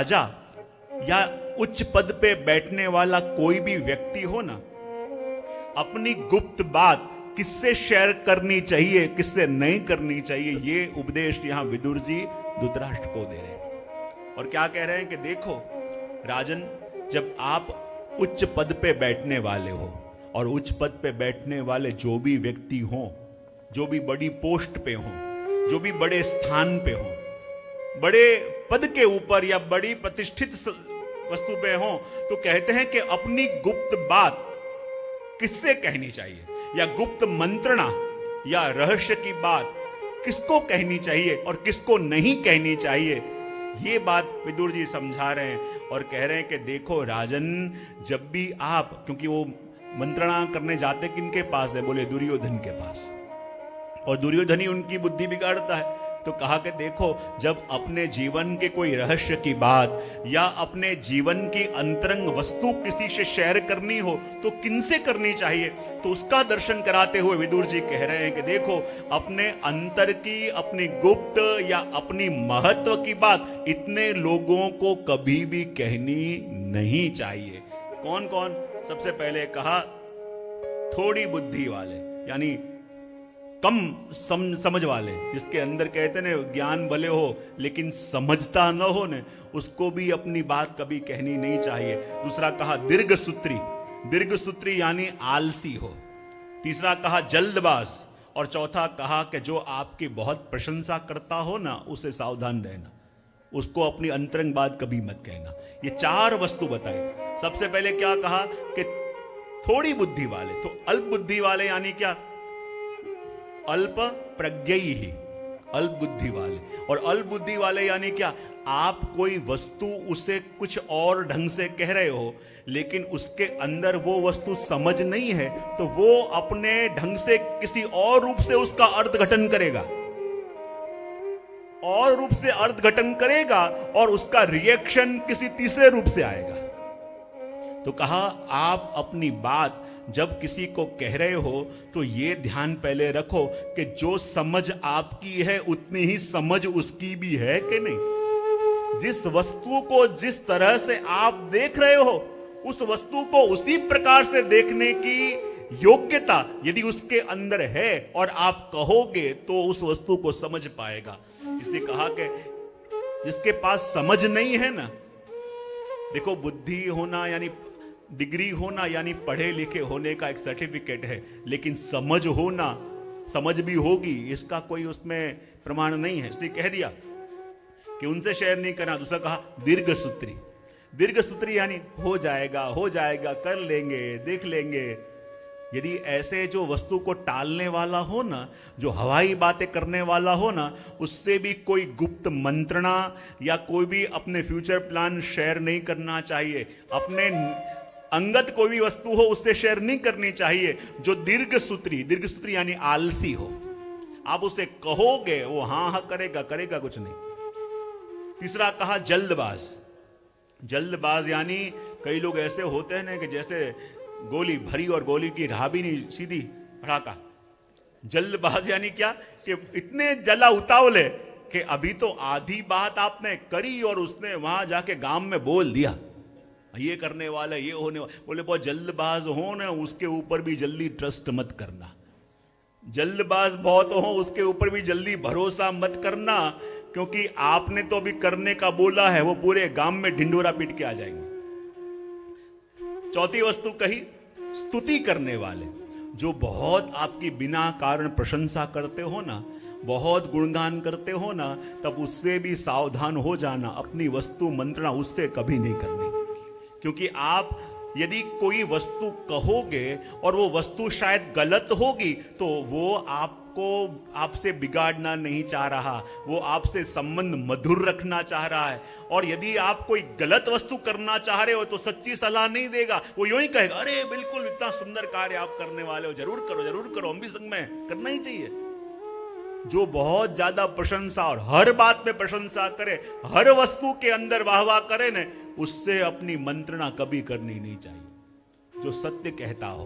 राजा या उच्च पद पे बैठने वाला कोई भी व्यक्ति हो ना, अपनी गुप्त बात किससे शेयर करनी चाहिए, किससे नहीं करनी चाहिए, ये उपदेश यहां विदुर जी धृतराष्ट्र को दे रहे हैं। और क्या कह रहे हैं कि देखो राजन, जब आप उच्च पद पे बैठने वाले हो, और उच्च पद पे बैठने वाले जो भी व्यक्ति हों, जो भी बड़ी पोस्ट पे हों, जो भी बड़े स्थान पे हों, बड़े पद के ऊपर या बड़ी प्रतिष्ठित वस्तु पे हों, तो कहते हैं कि अपनी गुप्त बात किससे कहनी चाहिए, या गुप्त मंत्रणा या रहस्य की बात किसको कहनी चाहिए और किसको नहीं कहनी चाहिए, ये बात विदुर जी समझा रहे हैं। और कह रहे हैं कि देखो राजन, जब भी आप, क्योंकि वो मंत्रणा करने जाते किनके पास है, बोले दुर्योधन के पास, और दुर्योधन ही उनकी बुद्धि बिगाड़ता है। तो कहा कि देखो, जब अपने जीवन के कोई रहस्य की बात या अपने जीवन की अंतरंग वस्तु किसी से शेयर करनी हो तो किनसे करनी चाहिए, तो उसका दर्शन कराते हुए विदुर जी कह रहे हैं कि देखो, अपने अंतर की, अपनी गुप्त या अपनी महत्व की बात इतने लोगों को कभी भी कहनी नहीं चाहिए। कौन कौन? सबसे पहले कहा थोड़ी बुद्धि वाले, यानी कम समझ वाले, जिसके अंदर कहते ने ज्ञान भले हो लेकिन समझता न हो ने, उसको भी अपनी बात कभी कहनी नहीं चाहिए। दूसरा कहा दीर्घ सूत्री, दीर्घ सूत्री यानी आलसी हो। तीसरा कहा जल्दबाज, और चौथा कहा कि जो आपकी बहुत प्रशंसा करता हो ना, उसे सावधान रहना, उसको अपनी अंतरंग बात कभी मत कहना। ये चार वस्तु बताई। सबसे पहले क्या कहा कि थोड़ी बुद्धि वाले, तो अल्प बुद्धि वाले यानी क्या, अल्प प्रज्ञयी ही, अल्प बुद्धि वाले। और अल्प बुद्धि वाले यानी क्या, आप कोई वस्तु उसे कुछ और ढंग से कह रहे हो, लेकिन उसके अंदर वो वस्तु समझ नहीं है, तो वो अपने ढंग से किसी और रूप से उसका अर्थघटन करेगा, और रूप से अर्थघटन करेगा, और उसका रिएक्शन किसी तीसरे रूप से आएगा। तो कहा आप अपनी बात जब किसी को कह रहे हो तो ये ध्यान पहले रखो कि जो समझ आपकी है उतनी ही समझ उसकी भी है कि नहीं। जिस वस्तु को जिस तरह से आप देख रहे हो, उस वस्तु को उसी प्रकार से देखने की योग्यता यदि उसके अंदर है और आप कहोगे तो उस वस्तु को समझ पाएगा। इसलिए कहा कि जिसके पास समझ नहीं है ना, देखो बुद्धि होना यानी डिग्री होना यानी पढ़े लिखे होने का एक सर्टिफिकेट है, लेकिन समझ होना, समझ भी होगी इसका कोई उसमें प्रमाण नहीं है। इसलिए कह दिया कि उनसे शेयर नहीं करना। दूसरा कहा दीर्घ सूत्री, दीर्घ सूत्री यानी हो जाएगा, हो जाएगा, कर लेंगे, देख लेंगे। यदि ऐसे जो वस्तु को टालने वाला हो ना, जो हवाई बातें करने वाला हो ना, उससे भी कोई गुप्त मंत्रणा या कोई भी अपने फ्यूचर प्लान शेयर नहीं करना चाहिए। अपने अंगत कोई भी वस्तु हो उससे शेयर नहीं करनी चाहिए। जो दीर्घ सूत्री, दीर्घ सूत्री यानी आलसी हो, आप उसे कहोगे वो हाँ हाँ करेगा, करेगा कुछ नहीं। तीसरा कहा जल्दबाज, जल्दबाज यानी कई लोग ऐसे होते हैं ना कि जैसे गोली भरी और गोली की राह भी नहीं सीधी, भड़ाका। जल्दबाज यानी क्या कि इतने जला उतावले कि अभी तो आधी बात आपने करी और उसने वहां जाके गांव में बोल दिया ये करने वाला, ये होने वाला। बोले बहुत जल्दबाज हो ना, उसके ऊपर भी जल्दी ट्रस्ट मत करना। जल्दबाज बहुत हो, उसके ऊपर भी जल्दी भरोसा मत करना, क्योंकि आपने तो अभी करने का बोला है, वो पूरे गांव में ढिंडोरा पीट के आ जाएंगे। चौथी वस्तु कही स्तुति करने वाले, जो बहुत आपकी बिना कारण प्रशंसा करते हो ना, बहुत गुणगान करते हो ना, तब उससे भी सावधान हो जाना। अपनी वस्तु मंत्रणा उससे कभी नहीं करनी, क्योंकि आप यदि कोई वस्तु कहोगे और वो वस्तु शायद गलत होगी, तो वो आपको आपसे बिगाड़ना नहीं चाह रहा, वो आपसे संबंध मधुर रखना चाह रहा है। और यदि आप कोई गलत वस्तु करना चाह रहे हो तो सच्ची सलाह नहीं देगा, वो यूं ही कहेगा अरे बिल्कुल इतना सुंदर कार्य आप करने वाले हो, जरूर करो, जरूर करो, हम भी संग में करना ही चाहिए। जो बहुत ज्यादा प्रशंसा और हर बात में प्रशंसा करे, हर वस्तु के अंदर वाह वाह करे न, उससे अपनी मंत्रणा कभी करनी नहीं चाहिए। जो सत्य कहता हो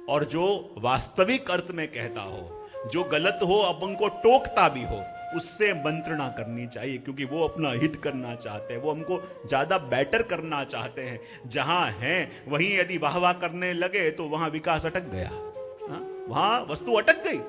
और जो वास्तविक अर्थ में कहता हो, जो गलत हो अब उनको टोकता भी हो, उससे मंत्रणा करनी चाहिए, क्योंकि वो अपना हित करना चाहते हैं, वो हमको ज्यादा बेटर करना चाहते हैं। जहां हैं वहीं यदि वाह वाह करने लगे तो वहां विकास अटक गया, वहां वस्तु अटक गई।